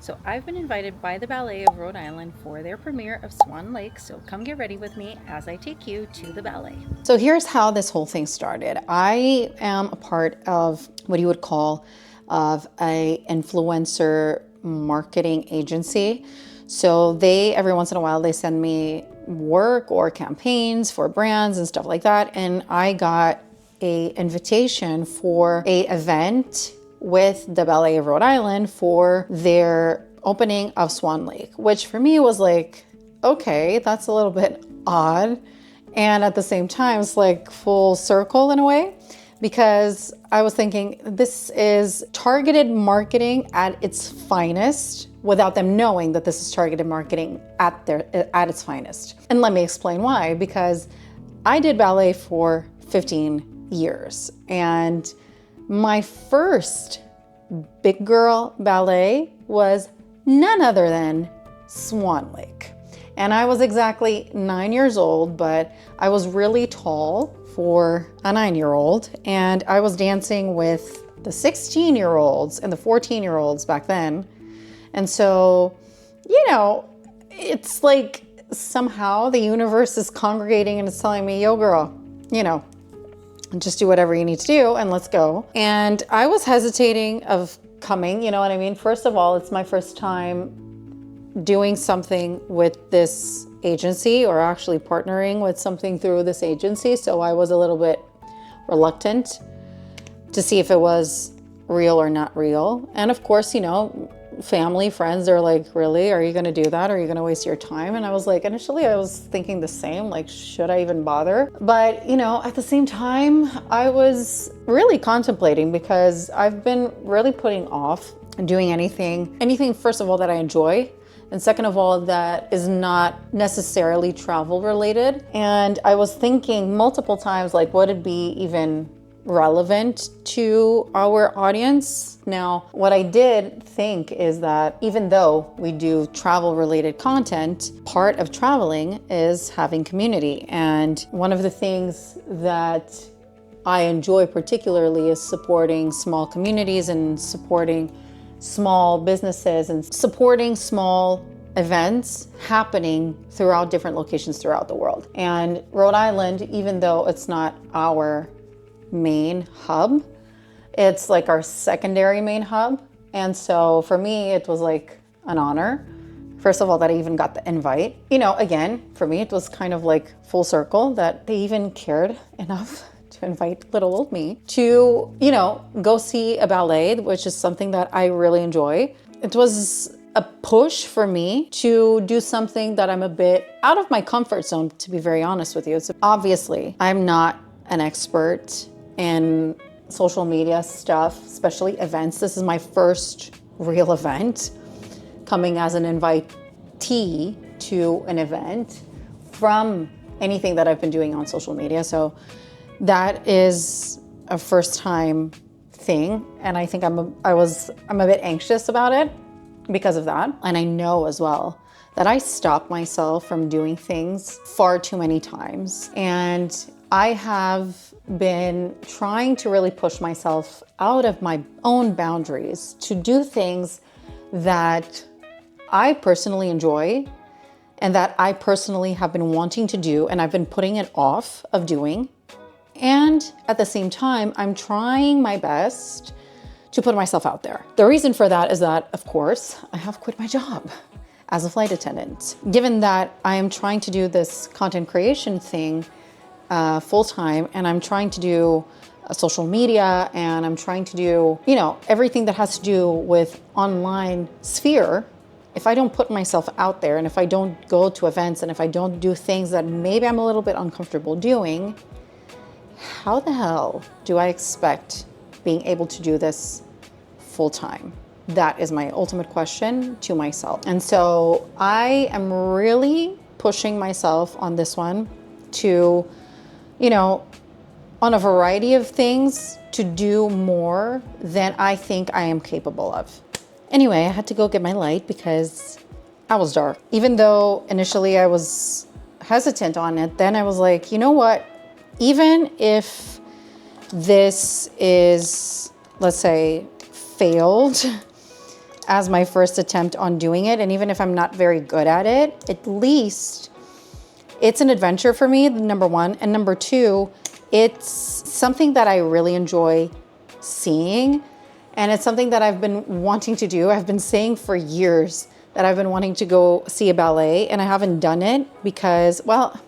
So I've been invited by the Ballet of Rhode Island for their premiere of Swan Lake, so come get ready with me as I take you to the ballet. So here's how this whole thing started. I am a part of what you would call of a influencer marketing agency. So every once in a while, they send me work or campaigns for brands and stuff like that. And I got a invitation for a event with the Ballet of Rhode Island for their opening of Swan Lake, which for me was like, okay, that's a little bit odd. And at the same time, it's like full circle in a way, because I was thinking this is targeted marketing at its finest without them knowing that this is targeted marketing at its finest. And let me explain why, because I did ballet for 15 years and my first big girl ballet was none other than Swan Lake. And I was exactly 9 years old, but I was really tall for a 9-year-old. And I was dancing with the 16-year-olds and the 14-year-olds back then. And so, it's like somehow the universe is congregating and it's telling me, yo girl, just do whatever you need to do and let's go. And I was hesitating of coming, you know what I mean? First of all, it's my first time doing something with this agency, or actually partnering with something through this agency. So I was a little bit reluctant to see if it was real or not real. And of course, family, friends are like, really, are you going to do that? Are you going to waste your time? And I was like, initially I was thinking the same, like, should I even bother? But, at the same time, I was really contemplating, because I've been really putting off doing anything, first of all, that I enjoy. And second of all, that is not necessarily travel related. And I was thinking multiple times, like, would it be even relevant to our audience? Now, what I did think is that even though we do travel related content, part of traveling is having community. And one of the things that I enjoy particularly is supporting small communities and supporting small businesses and supporting small events happening throughout different locations throughout the world. And Rhode Island, even though it's not our main hub, it's like our secondary main hub. And so for me, it was like an honor, first of all, that I even got the invite. Again, for me, it was kind of like full circle that they even cared enough to invite little old me to, go see a ballet, which is something that I really enjoy. It was a push for me to do something that I'm a bit out of my comfort zone, to be very honest with you. So obviously, I'm not an expert in social media stuff, especially events. This is my first real event, coming as an invitee to an event from anything that I've been doing on social media. So that is a first time thing. And I think I'm a bit anxious about it because of that. And I know as well that I stop myself from doing things far too many times. And I have been trying to really push myself out of my own boundaries to do things that I personally enjoy and that I personally have been wanting to do, and I've been putting it off of doing. And at the same time, I'm trying my best to put myself out there. The reason for that is that, of course, I have quit my job as a flight attendant. Given that I am trying to do this content creation thing full-time, and I'm trying to do social media, and I'm trying to do, everything that has to do with online sphere. If I don't put myself out there, and if I don't go to events, and if I don't do things that maybe I'm a little bit uncomfortable doing, how the hell do I expect being able to do this full-time? That is my ultimate question to myself. And so I am really pushing myself on this one to, on a variety of things, to do more than I think I am capable of. Anyway, I had to go get my light because I was dark. Even though initially I was hesitant on it, then I was like, you know what? Even if this is, let's say, failed, as my first attempt on doing it. And even if I'm not very good at it, at least it's an adventure for me, number one. And number two, it's something that I really enjoy seeing. And it's something that I've been wanting to do. I've been saying for years that I've been wanting to go see a ballet, and I haven't done it because, well,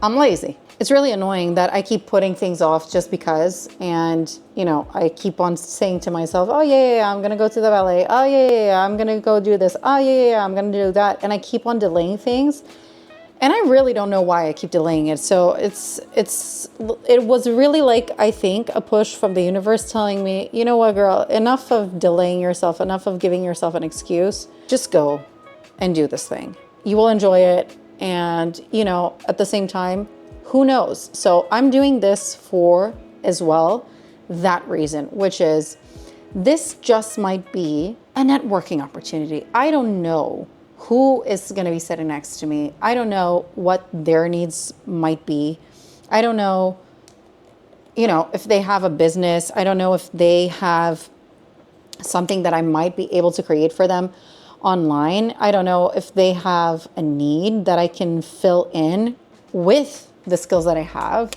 I'm lazy. It's really annoying that I keep putting things off just because. And, you know, I keep on saying to myself, oh yeah, I'm gonna go to the ballet. Oh yeah, I'm gonna go do this. Oh yeah, I'm gonna do that. And I keep on delaying things. And I really don't know why I keep delaying it. So it was really like, I think, a push from the universe telling me, you know what, girl, enough of delaying yourself, enough of giving yourself an excuse. Just go and do this thing. You will enjoy it. And, you know, at the same time, who knows? So I'm doing this for, as well, that reason, which is this just might be a networking opportunity. I don't know who is going to be sitting next to me. I don't know what their needs might be. I don't know, you know, if they have a business. I don't know if they have something that I might be able to create for them online. I don't know if they have a need that I can fill in with the skills that I have.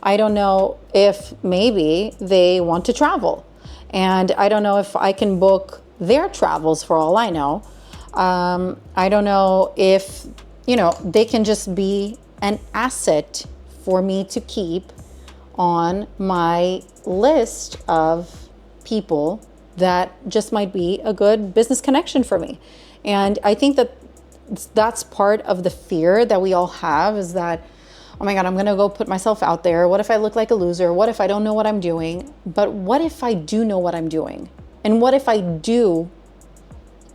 I don't know if maybe they want to travel. And I don't know if I can book their travels, for all I know. I don't know if, you know, they can just be an asset for me to keep on my list of people that just might be a good business connection for me. And I think that that's part of the fear that we all have, is that, oh my God, I'm gonna go put myself out there. What if I look like a loser? What if I don't know what I'm doing? But what if I do know what I'm doing? And what if I do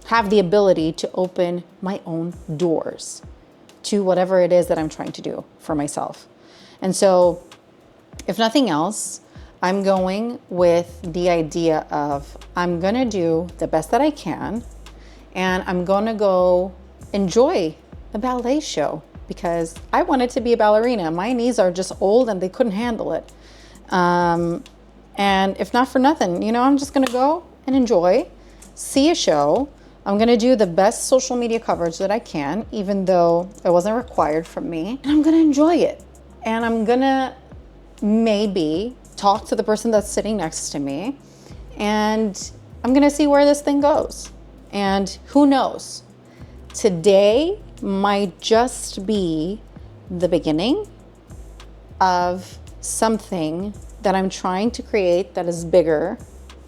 have the ability to open my own doors to whatever it is that I'm trying to do for myself? And so, if nothing else, I'm going with the idea of I'm gonna do the best that I can, and I'm gonna go enjoy a ballet show because I wanted to be a ballerina. My knees are just old and they couldn't handle it. And if not for nothing, you know, I'm just gonna go and enjoy, see a show. I'm gonna do the best social media coverage that I can, even though it wasn't required from me. And I'm gonna enjoy it. And I'm gonna maybe talk to the person that's sitting next to me. And I'm gonna see where this thing goes. And who knows? Today might just be the beginning of something that I'm trying to create that is bigger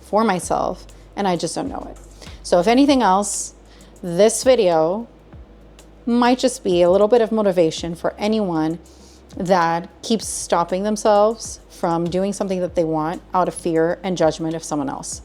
for myself, and I just don't know it. So if anything else, this video might just be a little bit of motivation for anyone that keeps stopping themselves from doing something that they want out of fear and judgment of someone else.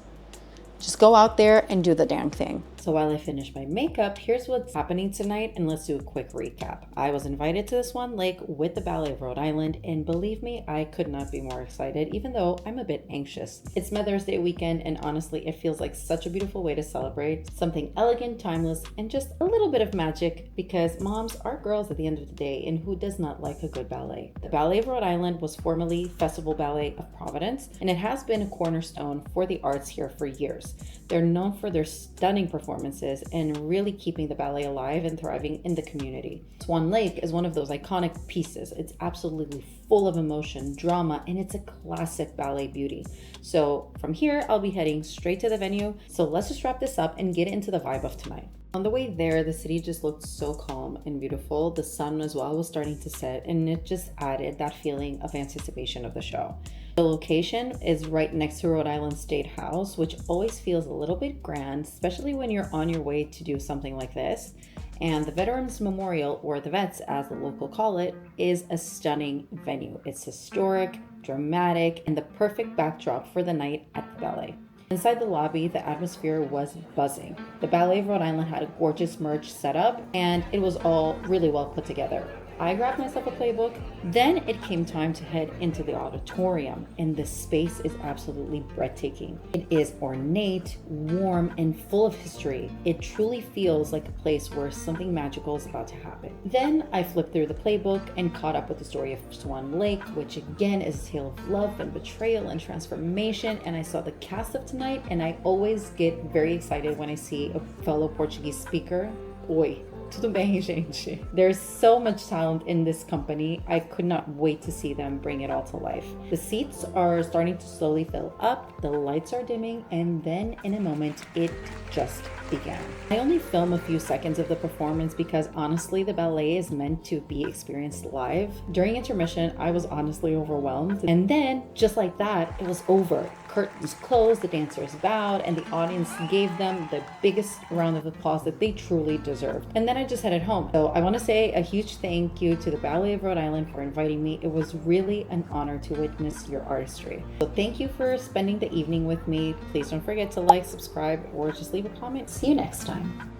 Just go out there and do the damn thing. So while I finish my makeup, here's what's happening tonight, and let's do a quick recap. I was invited to the Swan Lake with the Ballet of Rhode Island, and believe me, I could not be more excited, even though I'm a bit anxious. It's Mother's Day weekend, and honestly, it feels like such a beautiful way to celebrate something elegant, timeless, and just a little bit of magic, because moms are girls at the end of the day, and who does not like a good ballet? The Ballet of Rhode Island was formerly Festival Ballet of Providence, and it has been a cornerstone for the arts here for years. They're known for their stunning performances and really keeping the ballet alive and thriving in the community. Swan Lake is one of those iconic pieces. It's absolutely full of emotion, drama, and it's a classic ballet beauty. So from here, I'll be heading straight to the venue. So let's just wrap this up and get into the vibe of tonight. On the way there, the city just looked so calm and beautiful. The sun as well was starting to set, and it just added that feeling of anticipation of the show. The location is right next to Rhode Island State House, which always feels a little bit grand, especially when you're on your way to do something like this. And the Veterans Memorial, or the Vets as the local call it, is a stunning venue. It's historic, dramatic, and the perfect backdrop for the night at the ballet. Inside the lobby, the atmosphere was buzzing. The Ballet of Rhode Island had a gorgeous merch set up, and it was all really well put together. I grabbed myself a Playbook. Then it came time to head into the auditorium, and the space is absolutely breathtaking. It is ornate, warm, and full of history. It truly feels like a place where something magical is about to happen. Then I flipped through the Playbook and caught up with the story of Swan Lake, which again is a tale of love and betrayal and transformation. And I saw the cast of tonight, and I always get very excited when I see a fellow Portuguese speaker. Oi. Tudo bem, gente? There's so much talent in this company. I could not wait to see them bring it all to life. The seats are starting to slowly fill up, the lights are dimming, and then in a moment, it just began. I only film a few seconds of the performance because honestly, the ballet is meant to be experienced live. During intermission, I was honestly overwhelmed. And then, just like that, it was over. Curtains closed, the dancers bowed, and the audience gave them the biggest round of applause that they truly deserved. And then I just headed home. So I want to say a huge thank you to the Ballet of Rhode Island for inviting me. It was really an honor to witness your artistry. So thank you for spending the evening with me. Please don't forget to like, subscribe, or just leave a comment. See you next time.